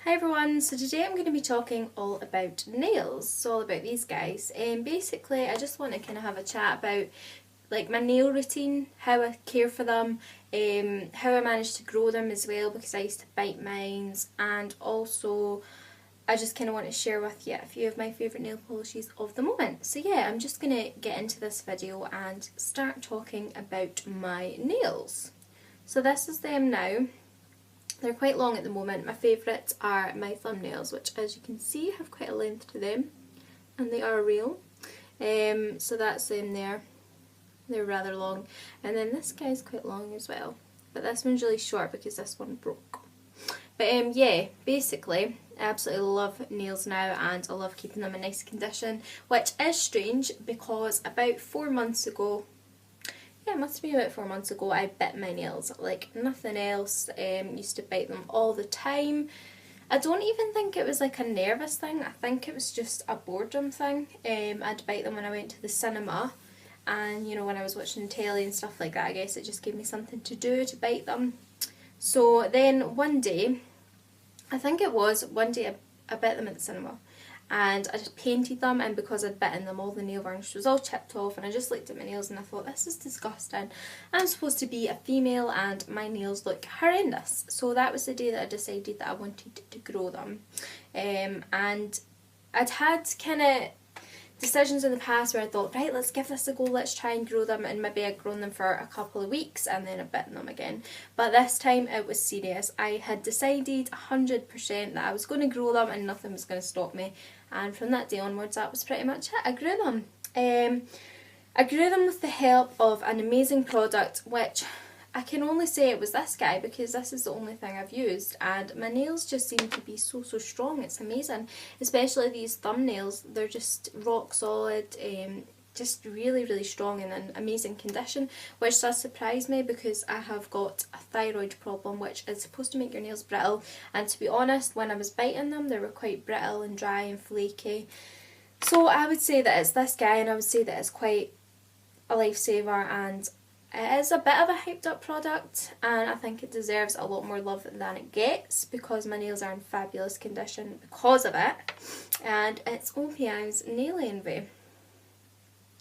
Hi everyone, so today I'm going to be talking all about nails, so all about these guys. Basically I just want to kind of have a chat about like my nail routine, how I care for them, how I managed to grow them as well because I used to bite mines, and also I just kind of want to share with you a few of my favourite nail polishes of the moment. So yeah, I'm just going to get into this video and start talking about my nails. So this is them now. They're quite long at the moment. My favourites are my thumbnails, which as you can see have quite a length to them, and they are real. So that's them there. They're rather long. And then this guy's quite long as well, but this one's really short because this one broke. But yeah, basically I absolutely love nails now, and I love keeping them in nice condition, which is strange because about 4 months ago, yeah, it must be about 4 months ago, I bit my nails like nothing else. Used to bite them all the time. I don't even think it was like a nervous thing, I think it was just a boredom thing. I'd bite them when I went to the cinema, and you know, when I was watching telly and stuff like that, I guess it just gave me something to do, to bite them. So then one day, I think it was one day I bit them at the cinema, and I just painted them, and because I'd bitten them all the nail varnish was all chipped off, and I just looked at my nails and I thought, this is disgusting. I'm supposed to be a female and my nails look horrendous. So that was the day that I decided that I wanted to grow them. And I'd had kind of decisions in the past where I thought, right, let's give this a go, let's try and grow them, and maybe I'd grown them for a couple of weeks and then I'd bitten them again. But this time it was serious. I had decided 100% that I was going to grow them and nothing was going to stop me, and from that day onwards that was pretty much it. I grew them. I grew them with the help of an amazing product, which I can only say it was this guy because this is the only thing I've used, and my nails just seem to be so strong. It's amazing, especially these thumbnails. They're just rock solid, just really strong and in amazing condition, which does surprise me because I have got a thyroid problem which is supposed to make your nails brittle, and to be honest, when I was biting them they were quite brittle and dry and flaky. So I would say that it's this guy, and I would say that it's quite a lifesaver, and it is a bit of a hyped up product, and I think it deserves a lot more love than it gets because my nails are in fabulous condition because of it. And it's OPI's Nail Envy.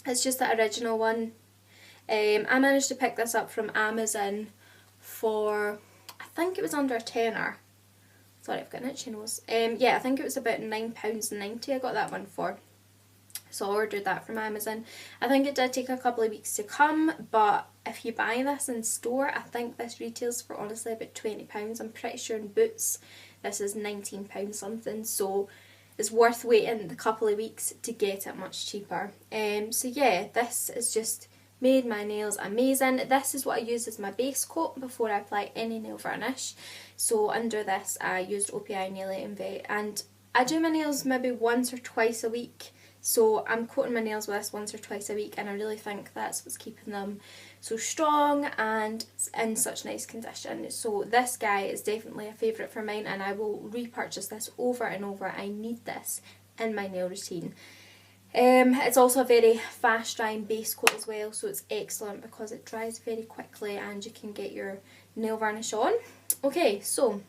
It's just the original one. I managed to pick this up from Amazon for, I think it was under a tenner. Sorry, I've got an itchy nose. Yeah, I think it was about £9.90 I got that one for. So I ordered that from Amazon. I think it did take a couple of weeks to come, but if you buy this in store, I think this retails for honestly about £20. I'm pretty sure in Boots this is £19 something, so it's worth waiting the couple of weeks to get it much cheaper. So yeah, this has just made my nails amazing. This is what I use as my base coat before I apply any nail varnish. So under this I used OPI Nail Envy, and I do my nails maybe once or twice a week. So I'm coating my nails with this once or twice a week, and I really think that's what's keeping them so strong and in such nice condition. So this guy is definitely a favourite for mine, and I will repurchase this over and over. I need this in my nail routine. It's also a very fast drying base coat as well, so it's excellent because it dries very quickly and you can get your nail varnish on. Okay, so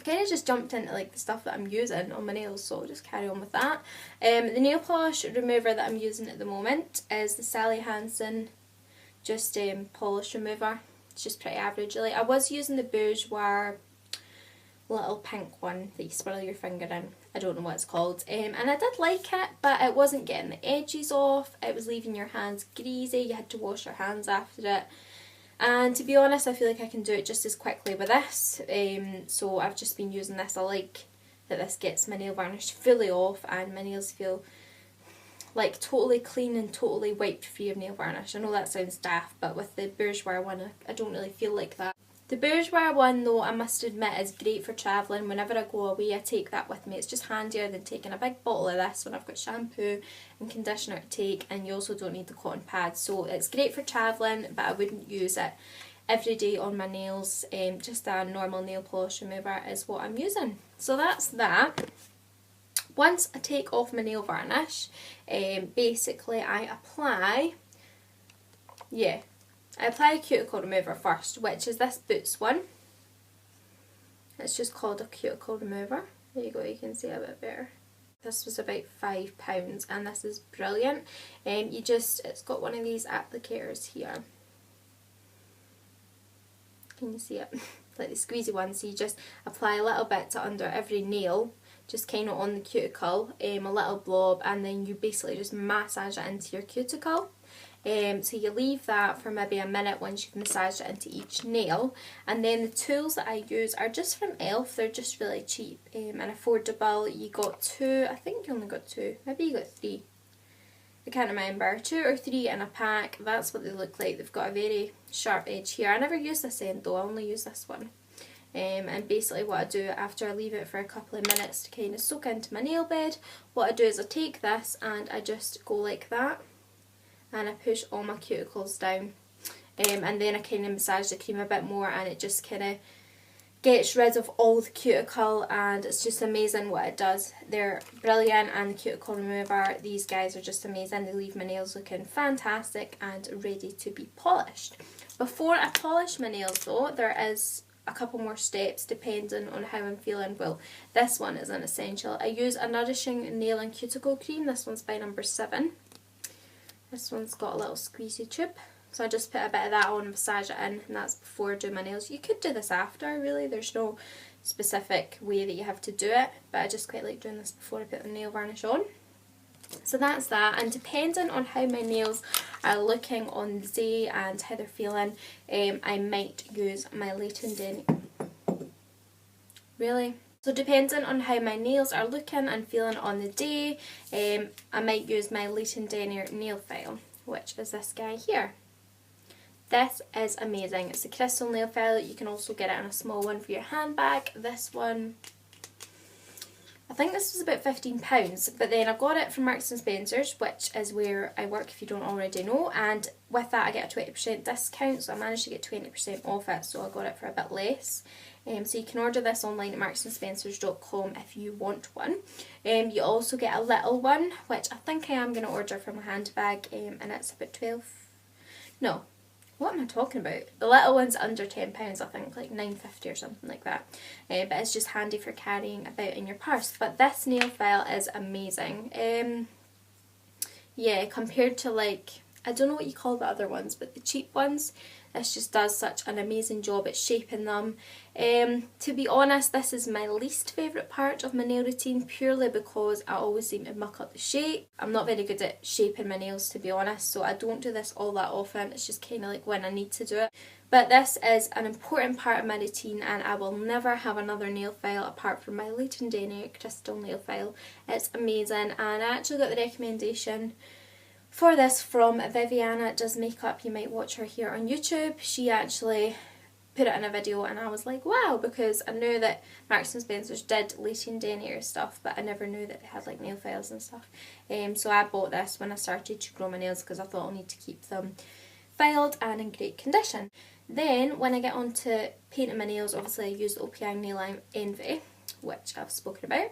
kind of just jumped into like the stuff that I'm using on my nails, so I'll just carry on with that. The nail polish remover that I'm using at the moment is the Sally Hansen just polish remover. It's just pretty average really. I was using the Bourjois little pink one that you swirl your finger in. I don't know what it's called, and I did like it, but it wasn't getting the edges off. It was leaving your hands greasy. You had to wash your hands after it. And to be honest, I feel like I can do it just as quickly with this, so I've just been using this. I like that this gets my nail varnish fully off and my nails feel like totally clean and totally wiped free of nail varnish. I know that sounds daft, but with the Bourjois one I don't really feel like that. The Bourjois one though, I must admit, is great for travelling. Whenever I go away I take that with me. It's just handier than taking a big bottle of this when I've got shampoo and conditioner to take, and you also don't need the cotton pads. So it's great for travelling, but I wouldn't use it every day on my nails. Just a normal nail polish remover is what I'm using. So that's that. Once I take off my nail varnish, basically I apply a cuticle remover first, which is this Boots one. It's just called a cuticle remover. There you go, you can see a bit better. This was about £5 and this is brilliant. It's got one of these applicators here. Can you see it? Like the squeezy one, so you just apply a little bit to under every nail, just kind of on the cuticle, a little blob, and then you basically just massage it into your cuticle. So you leave that for maybe a minute once you've massaged it into each nail, and then the tools that I use are just from Elf. They're just really cheap and affordable. You got 2, I think you only got 2, maybe you got 3. I can't remember, 2 or 3 in a pack. That's what they look like. They've got a very sharp edge here. I never use this end though, I only use this one. And basically what I do after I leave it for a couple of minutes to kind of soak into my nail bed, what I do is I take this and I just go like that and I push all my cuticles down. And then I kind of massage the cream a bit more and it just kind of gets rid of all the cuticle, and it's just amazing what it does. They're brilliant, and the cuticle remover, these guys are just amazing. They leave my nails looking fantastic and ready to be polished. Before I polish my nails though, there is a couple more steps depending on how I'm feeling. Well, this one is an essential. I use a nourishing nail and cuticle cream. This one's by number 7. This one's got a little squeezy tube. So I just put a bit of that on, massage it in, and that's before I do my nails. You could do this after, really. There's no specific way that you have to do it, but I just quite like doing this before I put the nail varnish on. So that's that, and depending on how my nails are looking on the day and how they're feeling, I might use my Leighton Denier. Really? So depending on how my nails are looking and feeling on the day, I might use my Leighton Denier nail file, which is this guy here. This is amazing. It's a crystal nail file. You can also get it in a small one for your handbag. This one, I think this was about £15, but then I got it from Marks and Spencer's, which is where I work if you don't already know, and with that I get a 20% discount, so I managed to get 20% off it, so I got it for a bit less. So you can order this online at marksandspencers.com if you want one. You also get a little one, which I think I am going to order for my handbag, and it's about 12, no, what am I talking about? The little one's under £10, I think, like £9.50 or something like that. But it's just handy for carrying about in your purse. But this nail file is amazing. Yeah, compared to, like, I don't know what you call the other ones, but the cheap ones, this just does such an amazing job at shaping them. To be honest, this is my least favourite part of my nail routine, purely because I always seem to muck up the shape. I'm not very good at shaping my nails, to be honest, so I don't do this all that often. It's just kind of like when I need to do it. But this is an important part of my routine, and I will never have another nail file apart from my Leighton Denier crystal nail file. It's amazing, and I actually got the recommendation for this from Viviana Does Makeup. You might watch her here on YouTube. She actually put it in a video and I was like, wow, because I knew that Marks and Spencer's did Leighton Denier stuff, but I never knew that they had like nail files and stuff. So I bought this when I started to grow my nails because I thought I'll need to keep them filed and in great condition. Then when I get on to painting my nails, obviously I use the OPI Nail Lime Envy, which I've spoken about.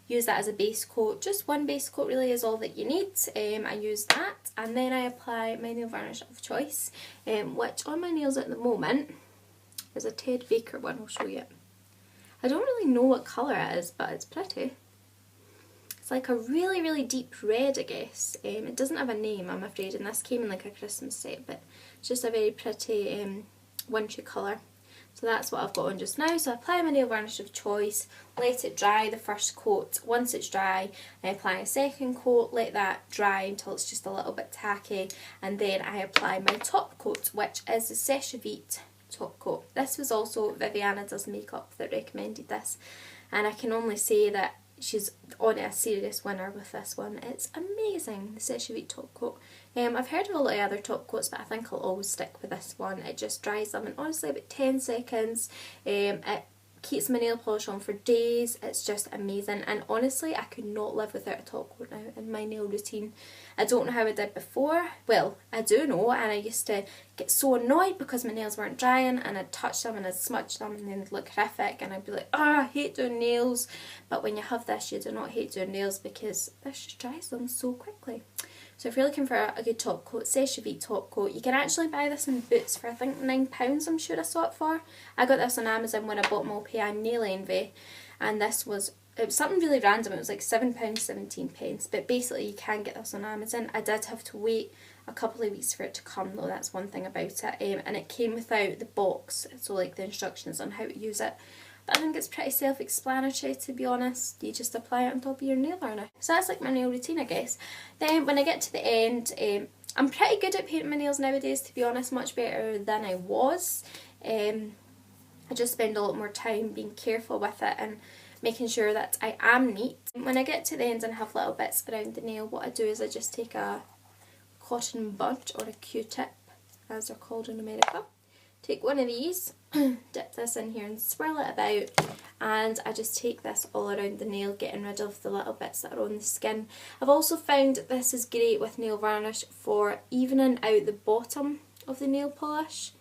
Use that as a base coat. Just one base coat really is all that you need. I use that, and then I apply my nail varnish of choice, which on my nails at the moment is a Ted Baker one. I'll show you it. I don't really know what colour it is, but it's pretty. It's like a really, really deep red, I guess. It doesn't have a name, I'm afraid, and this came in like a Christmas set, but it's just a very pretty wintry colour. So that's what I've got on just now. So I apply my nail varnish of choice, let it dry the first coat. Once it's dry, I apply a second coat, let that dry until it's just a little bit tacky, and then I apply my top coat, which is the Sechavit top coat. This was also Viviana Does Makeup that recommended this, and I can only say that she's on a serious winner with this one. It's amazing, the Sechavit top coat. I've heard of a lot of other top coats, but I think I'll always stick with this one. It just dries them in honestly about 10 seconds. It keeps my nail polish on for days. It's just amazing, and honestly I could not live without a top coat now in my nail routine. I don't know how I did before. Well, I do know, and I used to get so annoyed because my nails weren't drying and I'd touch them and I'd smudge them and then they'd look horrific and I'd be like, oh, I hate doing nails. But when you have this, you do not hate doing nails because this just dries them so quickly. So if you're looking for a good top coat, Sèche top coat, you can actually buy this in Boots for I think £9 I'm sure I saw it for. I got this on Amazon when I bought Malpay Nail Envy, and this was, it was something really random, it was like £7.17, but basically you can get this on Amazon. I did have to wait a couple of weeks for it to come though, that's one thing about it, and it came without the box, so like the instructions on how to use it. But I think it's pretty self-explanatory, to be honest. You just apply it on top of your nail varnish. So that's like my nail routine, I guess. Then when I get to the end, I'm pretty good at painting my nails nowadays, to be honest, much better than I was. I just spend a lot more time being careful with it and making sure that I am neat. When I get to the end and have little bits around the nail, what I do is I just take a cotton bud or a Q-tip, as they're called in America. Take one of these, dip this in here and swirl it about, and I just take this all around the nail, getting rid of the little bits that are on the skin. I've also found this is great with nail varnish for evening out the bottom of the nail polish.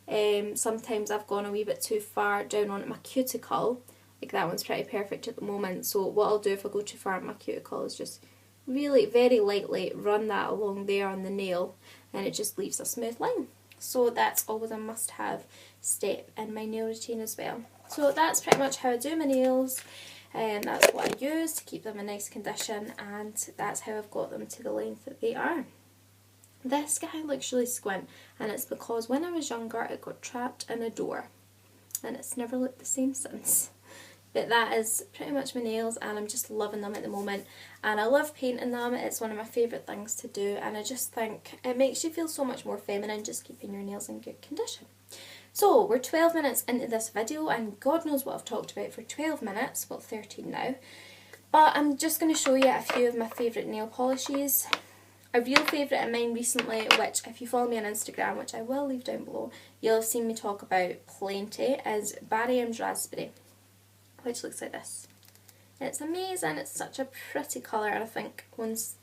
Sometimes I've gone a wee bit too far down on my cuticle, like that one's pretty perfect at the moment, so what I'll do if I go too far on my cuticle is just really very lightly run that along there on the nail, and it just leaves a smooth line. So that's always a must-have step in my nail routine as well. So that's pretty much how I do my nails, and that's what I use to keep them in nice condition, and that's how I've got them to the length that they are. This guy looks really squint, and it's because when I was younger it got trapped in a door, and it's never looked the same since. But that is pretty much my nails, and I'm just loving them at the moment, and I love painting them. It's one of my favourite things to do, and I just think it makes you feel so much more feminine just keeping your nails in good condition. So we're 12 minutes into this video, and God knows what I've talked about for 12 minutes, well 13 now, but I'm just going to show you a few of my favourite nail polishes. A real favourite of mine recently, which if you follow me on Instagram, which I will leave down below, you'll have seen me talk about plenty, is Barry M's Raspberry, which looks like this. It's amazing, it's such a pretty colour, and I think once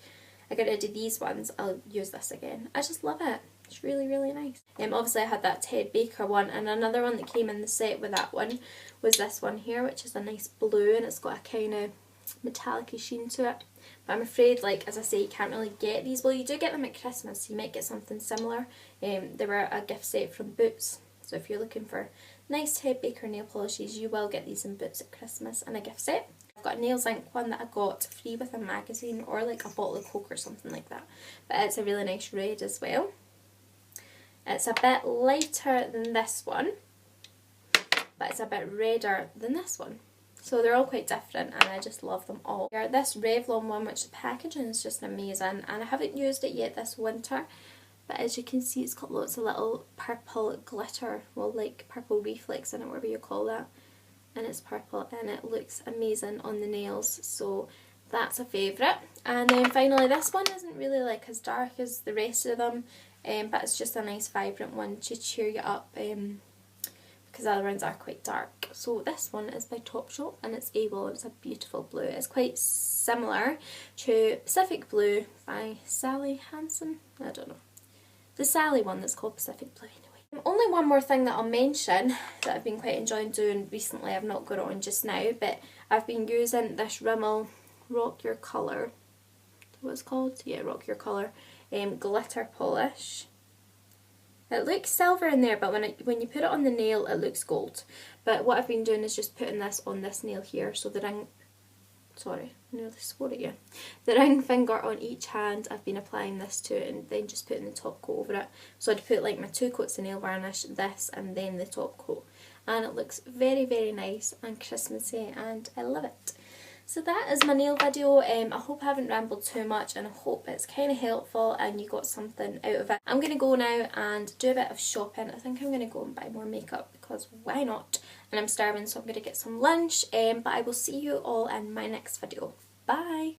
I get rid of these ones I'll use this again. I just love it, it's really really nice. Obviously I had that Ted Baker one, and another one that came in the set with that one was this one here, which is a nice blue, and it's got a kind of metallic-y sheen to it. But I'm afraid, like as I say, you can't really get these. Well, you do get them at Christmas, you might get something similar. They were a gift set from Boots, so if you're looking for nice Ted Baker nail polishes, you will get these in Boots at Christmas in a gift set. I've got a Nails Inc one that I got free with a magazine, or like a bottle of Coke or something like that. But it's a really nice red as well. It's a bit lighter than this one, but it's a bit redder than this one. So they're all quite different, and I just love them all. This Revlon one, which the packaging is just amazing, and I haven't used it yet this winter. But as you can see, it's got lots of little purple glitter, well like purple reflex in it, whatever you call that. And it's purple, and it looks amazing on the nails, so that's a favourite. And then finally, this one isn't really like as dark as the rest of them, but it's just a nice vibrant one to cheer you up, because the other ones are quite dark. So this one is by Topshop, and it's Able. It's a beautiful blue. It's quite similar to Pacific Blue by Sally Hansen. I don't know. The Sally one that's called Pacific Blue anyway. Only one more thing that I'll mention that I've been quite enjoying doing recently. I've not got it on just now, but I've been using this Rimmel Rock Your Colour. What it's called? Yeah, Rock Your Colour glitter polish. It looks silver in there, but when you put it on the nail it looks gold. But what I've been doing is just putting this on this nail here, so the ring, sorry, I nearly swore at you. The ring finger on each hand, I've been applying this to it, and then just putting the top coat over it. So I'd put like my 2 coats of nail varnish, this, and then the top coat. And it looks very very nice and Christmassy, and I love it. So that is my nail video. I hope I haven't rambled too much, and I hope it's kind of helpful and you got something out of it. I'm going to go now and do a bit of shopping. I think I'm going to go and buy more makeup, because why not? And I'm starving, so I'm going to get some lunch, but I will see you all in my next video. Bye!